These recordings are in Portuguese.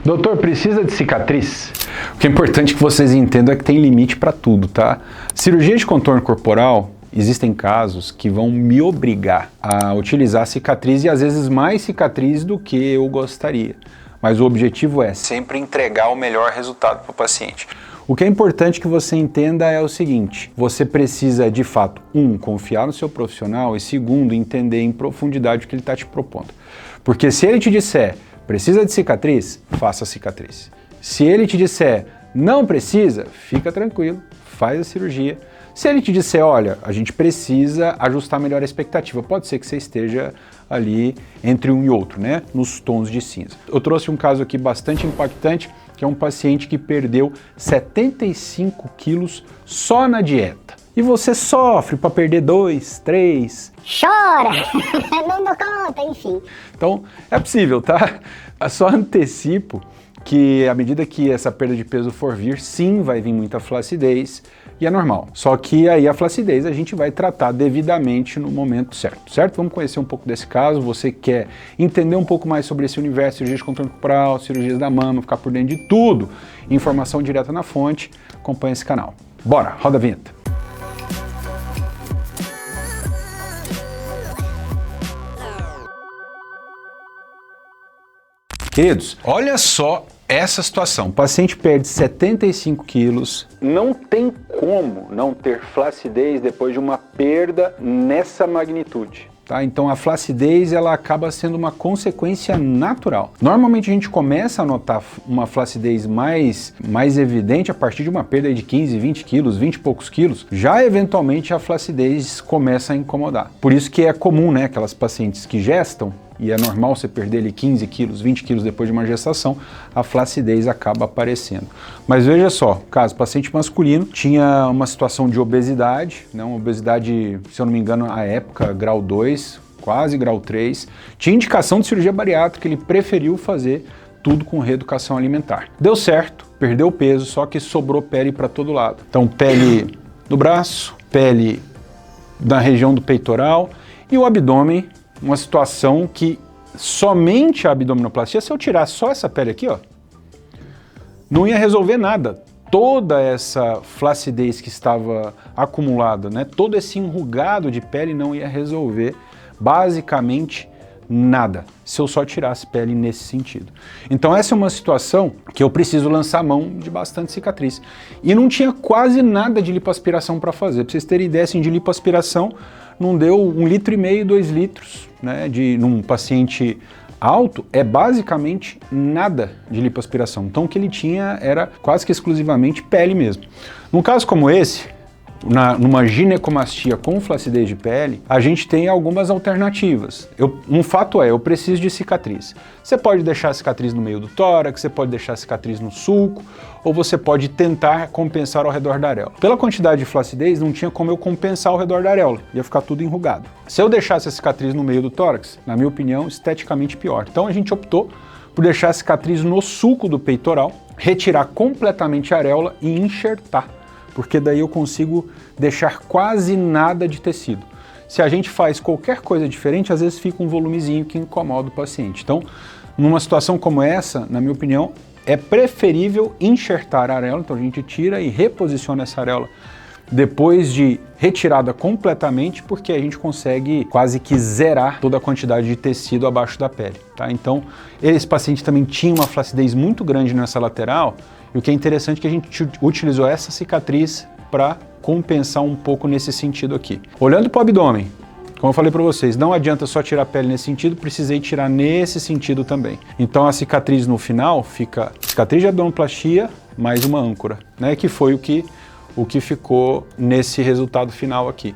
Doutor, precisa de cicatriz? O que é importante que vocês entendam é que tem limite para tudo, tá? Cirurgia de contorno corporal, existem casos que vão me obrigar a utilizar cicatriz e às vezes mais cicatriz do que eu gostaria. Mas o objetivo é sempre entregar o melhor resultado para o paciente. O que é importante que você entenda é o seguinte: você precisa de fato, confiar no seu profissional e segundo, entender em profundidade o que ele está te propondo. Porque se ele te disser precisa de cicatriz, faça a cicatriz. Se ele te disser não precisa, fica tranquilo, faz a cirurgia. Se ele te disser, olha, a gente precisa ajustar melhor a expectativa, pode ser que você esteja ali entre um e outro, né, nos tons de cinza. Eu trouxe um caso aqui bastante impactante, que é um paciente que perdeu 75 quilos só na dieta. E você sofre para perder 2, 3... Chora! Não dou conta, enfim. Então, é possível, tá? Eu só antecipo que à medida que essa perda de peso for vir, sim, vai vir muita flacidez e é normal. Só que aí a flacidez a gente vai tratar devidamente no momento certo, certo? Vamos conhecer um pouco desse caso. Você quer entender um pouco mais sobre esse universo, cirurgia de contorno corporal, cirurgias da mama, ficar por dentro de tudo, informação direta na fonte, acompanha esse canal. Bora, roda a vinheta. Queridos, olha só essa situação. O paciente perde 75 quilos, não tem como não ter flacidez depois de uma perda nessa magnitude. Tá? Então a flacidez ela acaba sendo uma consequência natural. Normalmente a gente começa a notar uma flacidez mais evidente a partir de uma perda de 15, 20 quilos, 20 e poucos quilos. Já eventualmente a flacidez começa a incomodar. Por isso que é comum, né, aquelas pacientes que gestam, e é normal você perder ali 15 quilos, 20 quilos depois de uma gestação, a flacidez acaba aparecendo. Mas veja só, caso paciente masculino tinha uma situação de obesidade, né, uma obesidade, se eu não me engano, à época, grau 2, quase grau 3, tinha indicação de cirurgia bariátrica, ele preferiu fazer tudo com reeducação alimentar. Deu certo, perdeu o peso, só que sobrou pele para todo lado. Então pele do braço, pele na região do peitoral e o abdômen, uma situação que somente a abdominoplastia, se eu tirar só essa pele aqui, ó, não ia resolver nada. Toda essa flacidez que estava acumulada, né, todo esse enrugado de pele não ia resolver basicamente nada, se eu só tirasse pele nesse sentido. Então essa é uma situação que eu preciso lançar mão de bastante cicatriz. E não tinha quase nada de lipoaspiração para fazer. Para vocês terem ideia, assim, de lipoaspiração, não deu 1,5 litro, 2 litros, né, num paciente alto, é basicamente nada de lipoaspiração. Então o que ele tinha era quase que exclusivamente pele mesmo. Num caso como esse, numa ginecomastia com flacidez de pele, a gente tem algumas alternativas. Um fato é, eu preciso de cicatriz. Você pode deixar a cicatriz no meio do tórax, você pode deixar a cicatriz no sulco, ou você pode tentar compensar ao redor da areola. Pela quantidade de flacidez, não tinha como eu compensar ao redor da areola, ia ficar tudo enrugado. Se eu deixasse a cicatriz no meio do tórax, na minha opinião, esteticamente pior. Então a gente optou por deixar a cicatriz no sulco do peitoral, retirar completamente a areola e enxertar, porque daí eu consigo deixar quase nada de tecido. Se a gente faz qualquer coisa diferente, às vezes fica um volumezinho que incomoda o paciente. Então, numa situação como essa, na minha opinião, é preferível enxertar a areola, então a gente tira e reposiciona essa areola depois de retirada completamente, porque a gente consegue quase que zerar toda a quantidade de tecido abaixo da pele, tá? Então, esse paciente também tinha uma flacidez muito grande nessa lateral, e o que é interessante é que a gente utilizou essa cicatriz para compensar um pouco nesse sentido aqui. Olhando para o abdômen, como eu falei para vocês, não adianta só tirar a pele nesse sentido, precisei tirar nesse sentido também. Então a cicatriz no final fica cicatriz de abdominoplastia mais uma âncora, né, que foi o que ficou nesse resultado final aqui.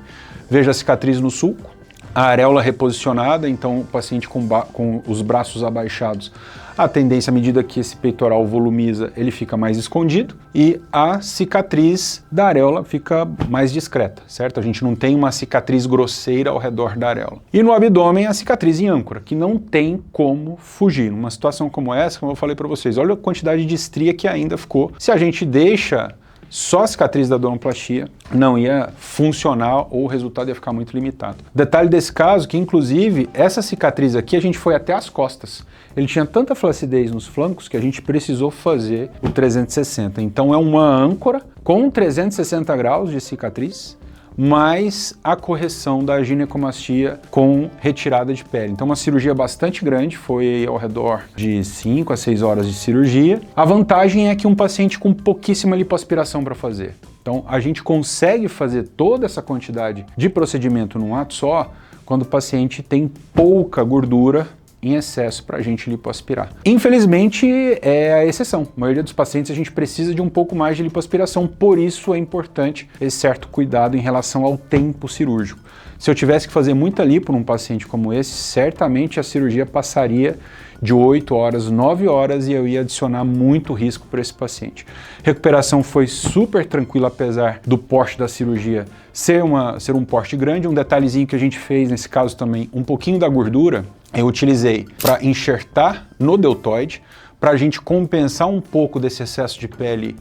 Veja a cicatriz no sulco, a areola reposicionada, então o paciente com os braços abaixados, a tendência, à medida que esse peitoral volumiza, ele fica mais escondido e a cicatriz da areola fica mais discreta, certo? A gente não tem uma cicatriz grosseira ao redor da areola. E no abdômen, a cicatriz em âncora, que não tem como fugir. Numa situação como essa, como eu falei para vocês, olha a quantidade de estria que ainda ficou. Se a gente deixa só a cicatriz da abdominoplastia não ia funcionar ou o resultado ia ficar muito limitado. Detalhe desse caso que, inclusive, essa cicatriz aqui a gente foi até as costas. Ele tinha tanta flacidez nos flancos que a gente precisou fazer o 360. Então é uma âncora com 360 graus de cicatriz, mais a correção da ginecomastia com retirada de pele. Então uma cirurgia bastante grande, foi ao redor de 5 a 6 horas de cirurgia. A vantagem é que um paciente com pouquíssima lipoaspiração para fazer. Então a gente consegue fazer toda essa quantidade de procedimento num ato só quando o paciente tem pouca gordura em excesso para a gente lipoaspirar. Infelizmente é a exceção. A maioria dos pacientes a gente precisa de um pouco mais de lipoaspiração, por isso é importante esse certo cuidado em relação ao tempo cirúrgico. Se eu tivesse que fazer muita lipo num paciente como esse, certamente a cirurgia passaria de 8 horas, 9 horas e eu ia adicionar muito risco para esse paciente. Recuperação foi super tranquila, apesar do porte da cirurgia ser um porte grande. Um detalhezinho que a gente fez nesse caso também, um pouquinho da gordura, eu utilizei para enxertar no deltoide, para a gente compensar um pouco desse excesso de pele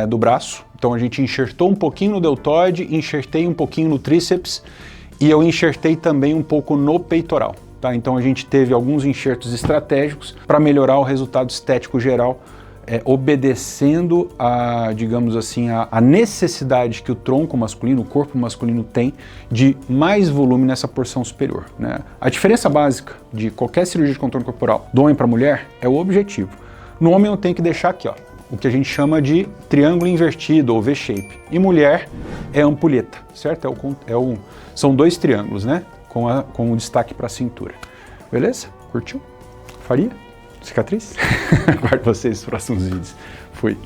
do braço. Então a gente enxertou um pouquinho no deltoide, enxertei um pouquinho no tríceps e eu enxertei também um pouco no peitoral. Tá? Então a gente teve alguns enxertos estratégicos para melhorar o resultado estético geral, obedecendo a, digamos assim, a necessidade que o tronco masculino, o corpo masculino tem de mais volume nessa porção superior, né? A diferença básica de qualquer cirurgia de contorno corporal, do homem para mulher, é o objetivo. No homem eu tenho que deixar aqui, ó, o que a gente chama de triângulo invertido ou V-shape. E mulher é ampulheta, certo? São dois triângulos, né? Com o destaque para a cintura. Beleza? Curtiu? Faria? Cicatriz? Aguardo vocês nos próximos vídeos. Fui!